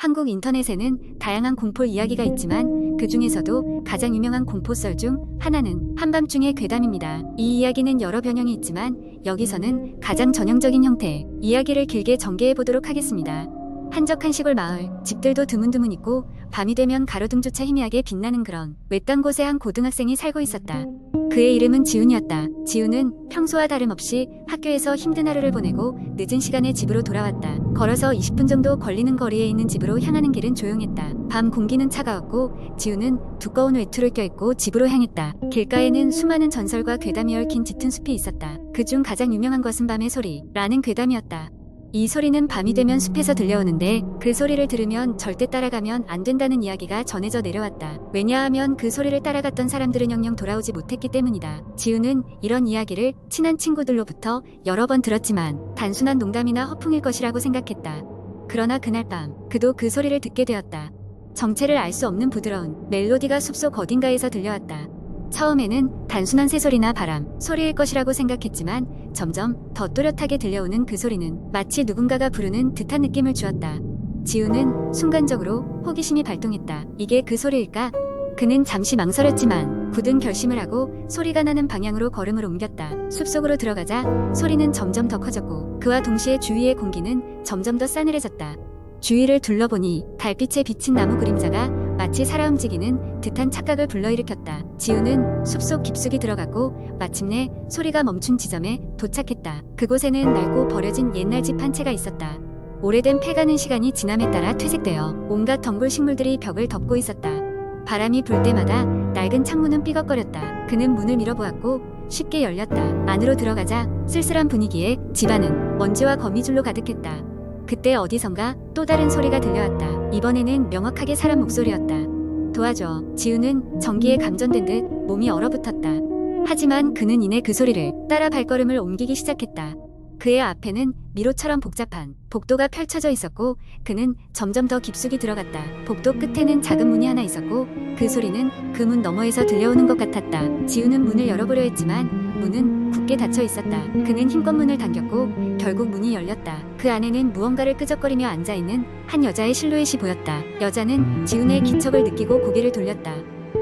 한국 인터넷에는 다양한 공포 이야기가 있지만 그 중에서도 가장 유명한 공포썰 중 하나는 한밤중의 괴담입니다. 이 이야기는 여러 변형이 있지만 여기서는 가장 전형적인 형태의 이야기를 길게 전개해 보도록 하겠습니다. 한적한 시골 마을, 집들도 드문드문 있고 밤이 되면 가로등조차 희미하게 빛나는 그런 외딴 곳에 한 고등학생이 살고 있었다. 그의 이름은 지훈이었다. 지훈은 평소와 다름없이 학교에서 힘든 하루를 보내고 늦은 시간에 집으로 돌아왔다. 걸어서 20분 정도 걸리는 거리에 있는 집으로 향하는 길은 조용했다. 밤 공기는 차가웠고 지훈은 두꺼운 외투를 껴입고 집으로 향했다. 길가에는 수많은 전설과 괴담이 얽힌 짙은 숲이 있었다. 그중 가장 유명한 것은 밤의 소리라는 괴담이었다. 이 소리는 밤이 되면 숲에서 들려오는데 그 소리를 들으면 절대 따라가면 안 된다는 이야기가 전해져 내려왔다. 왜냐하면 그 소리를 따라갔던 사람들은 영영 돌아오지 못했기 때문이다. 지훈은 이런 이야기를 친한 친구들로부터 여러 번 들었지만 단순한 농담이나 허풍일 것이라고 생각했다. 그러나 그날 밤 그도 그 소리를 듣게 되었다. 정체를 알 수 없는 부드러운 멜로디가 숲속 어딘가에서 들려왔다. 처음에는 단순한 새소리나 바람, 소리일 것이라고 생각했지만 점점 더 또렷하게 들려오는 그 소리는 마치 누군가가 부르는 듯한 느낌을 주었다. 지훈은 순간적으로 호기심이 발동했다. 이게 그 소리일까? 그는 잠시 망설였지만 굳은 결심을 하고 소리가 나는 방향으로 걸음을 옮겼다. 숲속으로 들어가자 소리는 점점 더 커졌고 그와 동시에 주위의 공기는 점점 더 싸늘해졌다. 주위를 둘러보니 달빛에 비친 나무 그림자가 마치 살아 움직이는 듯한 착각을 불러일으켰다. 지훈은 숲속 깊숙이 들어갔고 마침내 소리가 멈춘 지점에 도착했다. 그곳에는 낡고 버려진 옛날 집 한 채가 있었다. 오래된 패가는 시간이 지남에 따라 퇴색되어 온갖 덩굴 식물들이 벽을 덮고 있었다. 바람이 불 때마다 낡은 창문은 삐걱거렸다. 그는 문을 밀어보았고 쉽게 열렸다. 안으로 들어가자 쓸쓸한 분위기에 집안은 먼지와 거미줄로 가득했다. 그때 어디선가 또 다른 소리가 들려왔다. 이번에는 명확하게 사람 목소리였다. 도와줘. 지훈은 전기에 감전된 듯 몸이 얼어붙었다. 하지만 그는 이내 그 소리를 따라 발걸음을 옮기기 시작했다. 그의 앞에는 미로처럼 복잡한 복도가 펼쳐져 있었고 그는 점점 더 깊숙이 들어갔다. 복도 끝에는 작은 문이 하나 있었고 그 소리는 그 문 너머에서 들려오는 것 같았다. 지훈은 문을 열어보려 했지만 문은 굳게 닫혀 있었다. 그는 힘껏 문을 당겼고 결국 문이 열렸다. 그 안에는 무언가를 끄적거리며 앉아있는 한 여자의 실루엣이 보였다. 여자는 지훈의 기척을 느끼고 고개를 돌렸다.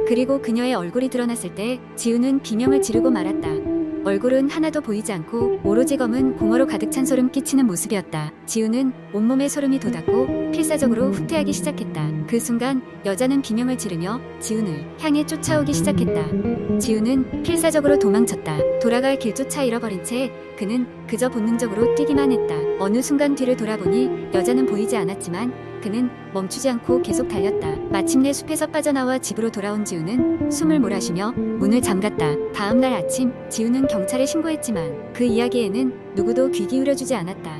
그리고 그녀의 얼굴이 드러났을 때 지훈은 비명을 지르고 말았다. 얼굴은 하나도 보이지 않고 오로지 검은 공허로 가득 찬 소름 끼치는 모습이었다. 지훈은 온몸에 소름이 돋았고 필사적으로 후퇴하기 시작했다. 그 순간 여자는 비명을 지르며 지훈을 향해 쫓아오기 시작했다. 지훈은 필사적으로 도망쳤다. 돌아갈 길조차 잃어버린 채 그는 그저 본능적으로 뛰기만 했다. 어느 순간 뒤를 돌아보니 여자는 보이지 않았지만 그는 멈추지 않고 계속 달렸다. 마침내 숲에서 빠져나와 집으로 돌아온 지훈은 숨을 몰아쉬며 문을 잠갔다. 다음 날 아침 지훈은 경찰에 신고했지만 그 이야기에는 누구도 귀 기울여주지 않았다.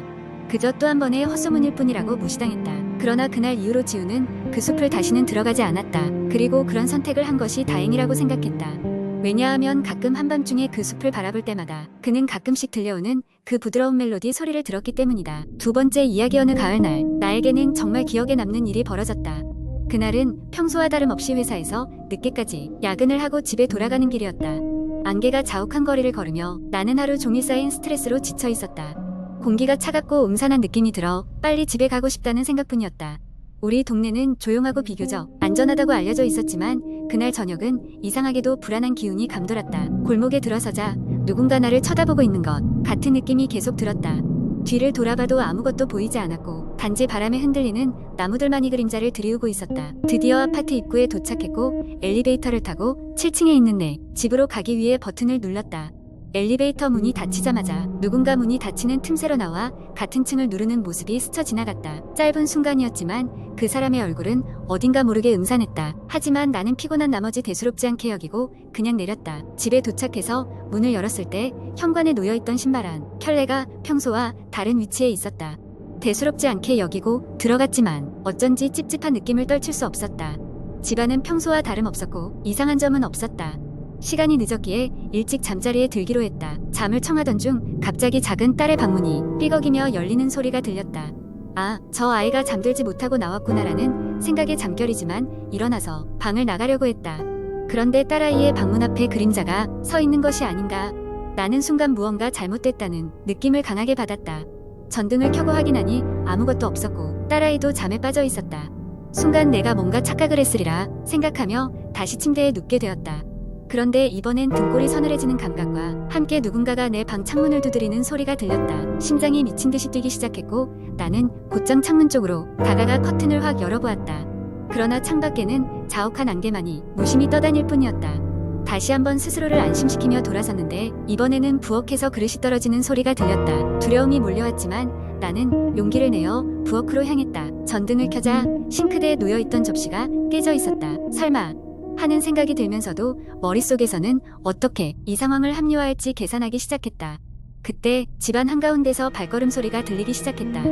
그저 또 한 번의 헛소문일 뿐이라고 무시당했다. 그러나 그날 이후로 지훈은 그 숲을 다시는 들어가지 않았다. 그리고 그런 선택을 한 것이 다행이라고 생각했다. 왜냐하면 가끔 한밤중에 그 숲을 바라볼 때마다 그는 가끔씩 들려오는 그 부드러운 멜로디 소리를 들었기 때문이다. 두 번째 이야기. 어느 가을날 나에게는 정말 기억에 남는 일이 벌어졌다. 그날은 평소와 다름없이 회사에서 늦게까지 야근을 하고 집에 돌아가는 길이었다. 안개가 자욱한 거리를 걸으며 나는 하루 종일 쌓인 스트레스로 지쳐 있었다. 공기가 차갑고 음산한 느낌이 들어 빨리 집에 가고 싶다는 생각뿐이었다. 우리 동네는 조용하고 비교적 안전하다고 알려져 있었지만 그날 저녁은 이상하게도 불안한 기운이 감돌았다. 골목에 들어서자 누군가 나를 쳐다보고 있는 것 같은 느낌이 계속 들었다. 뒤를 돌아봐도 아무것도 보이지 않았고 단지 바람에 흔들리는 나무들만이 그림자를 드리우고 있었다. 드디어 아파트 입구에 도착했고 엘리베이터를 타고 7층에 있는 내 집으로 가기 위해 버튼을 눌렀다. 엘리베이터 문이 닫히자마자 누군가 문이 닫히는 틈새로 나와 같은 층을 누르는 모습이 스쳐 지나갔다. 짧은 순간이었지만 그 사람의 얼굴은 어딘가 모르게 음산했다. 하지만 나는 피곤한 나머지 대수롭지 않게 여기고 그냥 내렸다. 집에 도착해서 문을 열었을 때 현관에 놓여있던 신발 한 켤레가 평소와 다른 위치에 있었다. 대수롭지 않게 여기고 들어갔지만 어쩐지 찝찝한 느낌을 떨칠 수 없었다. 집안은 평소와 다름없었고 이상한 점은 없었다. 시간이 늦었기에 일찍 잠자리에 들기로 했다. 잠을 청하던 중 갑자기 작은 딸의 방문이 삐걱이며 열리는 소리가 들렸다. 아, 저 아이가 잠들지 못하고 나왔구나라는 생각에 잠결이지만 일어나서 방을 나가려고 했다. 그런데 딸아이의 방문 앞에 그림자가 서 있는 것이 아닌가. 나는 순간 무언가 잘못됐다는 느낌을 강하게 받았다. 전등을 켜고 확인하니 아무것도 없었고 딸아이도 잠에 빠져 있었다. 순간 내가 뭔가 착각을 했으리라 생각하며 다시 침대에 눕게 되었다. 그런데 이번엔 등골이 서늘해지는 감각과 함께 누군가가 내 방 창문을 두드리는 소리가 들렸다. 심장이 미친 듯이 뛰기 시작했고 나는 곧장 창문 쪽으로 다가가 커튼을 확 열어보았다. 그러나 창밖에는 자욱한 안개만이 무심히 떠다닐 뿐이었다. 다시 한번 스스로를 안심시키며 돌아섰는데 이번에는 부엌에서 그릇이 떨어지는 소리가 들렸다. 두려움이 몰려왔지만 나는 용기를 내어 부엌으로 향했다. 전등을 켜자 싱크대에 놓여있던 접시가 깨져 있었다. 설마 하는 생각이 들면서도 머릿속에서는 어떻게 이 상황을 합리화할지 계산하기 시작했다. 그때 집안 한가운데서 발걸음 소리가 들리기 시작했다.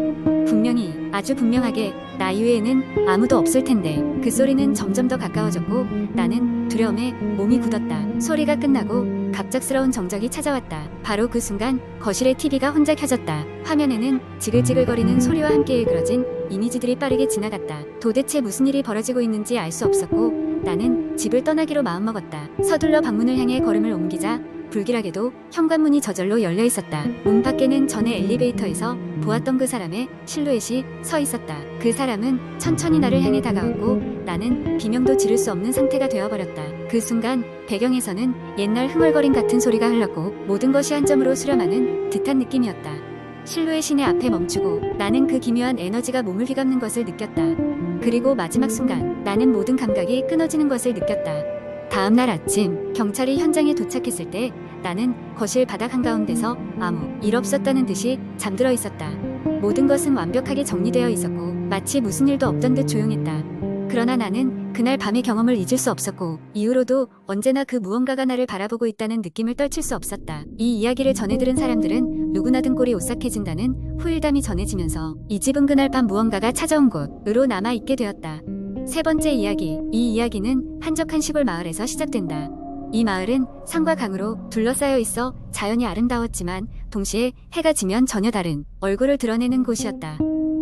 분명히, 아주 분명하게 나 이외에는 아무도 없을 텐데 그 소리는 점점 더 가까워졌고 나는 두려움에 몸이 굳었다. 소리가 끝나고 갑작스러운 정적이 찾아왔다. 바로 그 순간 거실의 TV가 혼자 켜졌다. 화면에는 지글지글거리는 소리와 함께 일그러진 이미지들이 빠르게 지나갔다. 도대체 무슨 일이 벌어지고 있는지 알 수 없었고 나는 집을 떠나기로 마음먹었다. 서둘러 방문을 향해 걸음을 옮기자 불길하게도 현관문이 저절로 열려 있었다. 문 밖에는 전에 엘리베이터에서 보았던 그 사람의 실루엣이 서 있었다. 그 사람은 천천히 나를 향해 다가왔고 나는 비명도 지를 수 없는 상태가 되어버렸다. 그 순간 배경에서는 옛날 흥얼거림 같은 소리가 흘렀고 모든 것이 한 점으로 수렴하는 듯한 느낌이었다. 실루엣이 내 앞에 멈추고 나는 그 기묘한 에너지가 몸을 휘감는 것을 느꼈다. 그리고 마지막 순간 나는 모든 감각이 끊어지는 것을 느꼈다. 다음 날 아침 경찰이 현장에 도착했을 때 나는 거실 바닥 한가운데서 아무 일 없었다는 듯이 잠들어 있었다. 모든 것은 완벽하게 정리되어 있었고 마치 무슨 일도 없던 듯 조용했다. 그러나 나는 그날 밤의 경험을 잊을 수 없었고 이후로도 언제나 그 무언가가 나를 바라보고 있다는 느낌을 떨칠 수 없었다. 이 이야기를 전해 들은 사람들은 누구나 등골이 오싹해진다는 후일담이 전해지면서 이 집은 그날 밤 무언가가 찾아온 곳으로 남아있게 되었다. 세 번째 이야기. 이 이야기는 한적한 시골 마을에서 시작된다. 이 마을은 산과 강으로 둘러싸여 있어 자연이 아름다웠지만 동시에 해가 지면 전혀 다른 얼굴을 드러내는 곳이었다.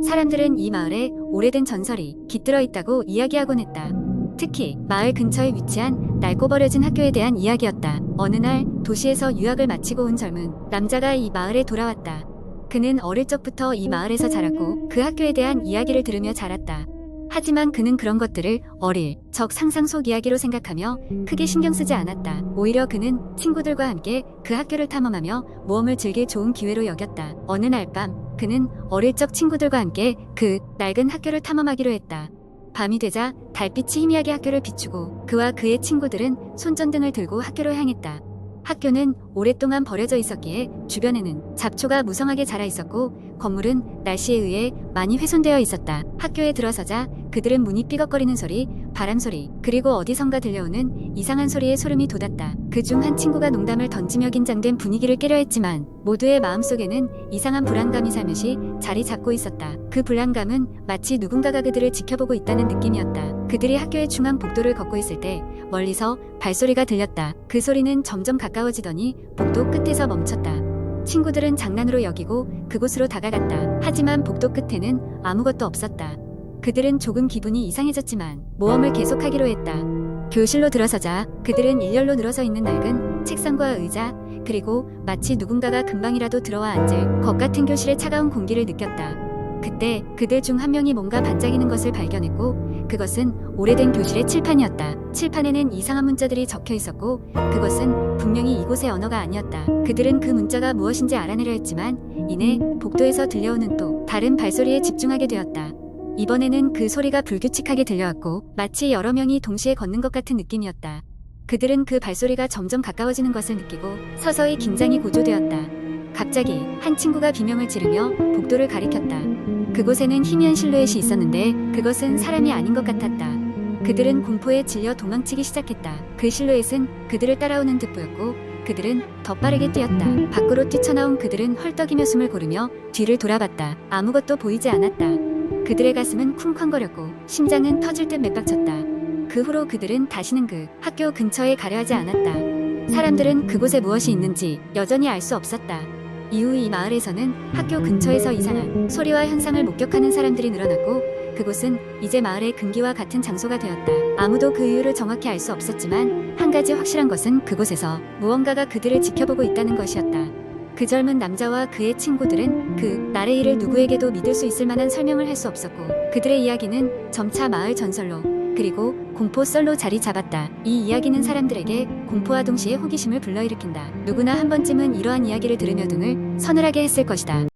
사람들은 이 마을에 오래된 전설이 깃들어 있다고 이야기하곤 했다. 특히 마을 근처에 위치한 낡고 버려진 학교에 대한 이야기였다. 어느 날 도시에서 유학을 마치고 온 젊은 남자가 이 마을에 돌아왔다. 그는 어릴 적부터 이 마을에서 자랐고 그 학교에 대한 이야기를 들으며 자랐다. 하지만 그는 그런 것들을 어릴 적 상상 속 이야기로 생각하며 크게 신경 쓰지 않았다. 오히려 그는 친구들과 함께 그 학교를 탐험하며 모험을 즐길 좋은 기회로 여겼다. 어느 날 밤 그는 어릴 적 친구들과 함께 그 낡은 학교를 탐험하기로 했다. 밤이 되자 달빛이 희미하게 학교를 비추고 그와 그의 친구들은 손전등을 들고 학교로 향했다. 학교는 오랫동안 버려져 있었기에 주변에는 잡초가 무성하게 자라 있었고 건물은 날씨에 의해 많이 훼손되어 있었다. 학교에 들어서자 그들은 문이 삐걱거리는 소리, 바람소리, 그리고 어디선가 들려오는 이상한 소리에 소름이 돋았다. 그중 한 친구가 농담을 던지며 긴장된 분위기를 깨려 했지만 모두의 마음속에는 이상한 불안감이 살며시 자리 잡고 있었다. 그 불안감은 마치 누군가가 그들을 지켜보고 있다는 느낌이었다. 그들이 학교의 중앙 복도를 걷고 있을 때 멀리서 발소리가 들렸다. 그 소리는 점점 가까워지더니 복도 끝에서 멈췄다. 친구들은 장난으로 여기고 그곳으로 다가갔다. 하지만 복도 끝에는 아무것도 없었다. 그들은 조금 기분이 이상해졌지만 모험을 계속하기로 했다. 교실로 들어서자 그들은 일렬로 늘어서 있는 낡은 책상과 의자, 그리고 마치 누군가가 금방이라도 들어와 앉을 것 같은 교실의 차가운 공기를 느꼈다. 그때 그들 중 한 명이 뭔가 반짝이는 것을 발견했고 그것은 오래된 교실의 칠판이었다. 칠판에는 이상한 문자들이 적혀 있었고 그것은 분명히 이곳의 언어가 아니었다. 그들은 그 문자가 무엇인지 알아내려 했지만 이내 복도에서 들려오는 또 다른 발소리에 집중하게 되었다. 이번에는 그 소리가 불규칙하게 들려왔고 마치 여러 명이 동시에 걷는 것 같은 느낌이었다. 그들은 그 발소리가 점점 가까워지는 것을 느끼고 서서히 긴장이 고조되었다. 갑자기 한 친구가 비명을 지르며 복도를 가리켰다. 그곳에는 희미한 실루엣이 있었는데 그것은 사람이 아닌 것 같았다. 그들은 공포에 질려 도망치기 시작했다. 그 실루엣은 그들을 따라오는 듯 보였고 그들은 더 빠르게 뛰었다. 밖으로 뛰쳐나온 그들은 헐떡이며 숨을 고르며 뒤를 돌아봤다. 아무것도 보이지 않았다. 그들의 가슴은 쿵쾅거렸고 심장은 터질 듯 맥박쳤다. 그 후로 그들은 다시는 그 학교 근처에 가려 하지 않았다. 사람들은 그곳에 무엇이 있는지 여전히 알 수 없었다. 이후 이 마을에서는 학교 근처에서 이상한 소리와 현상을 목격하는 사람들이 늘어났고 그곳은 이제 마을의 근기와 같은 장소가 되었다. 아무도 그 이유를 정확히 알 수 없었지만 한 가지 확실한 것은 그곳에서 무언가가 그들을 지켜보고 있다는 것이었다. 그 젊은 남자와 그의 친구들은 그 나레이를 누구에게도 믿을 수 있을 만한 설명을 할 수 없었고 그들의 이야기는 점차 마을 전설로 그리고 공포 썰로 자리 잡았다. 이 이야기는 사람들에게 공포와 동시에 호기심을 불러일으킨다. 누구나 한 번쯤은 이러한 이야기를 들으며 등을 서늘하게 했을 것이다.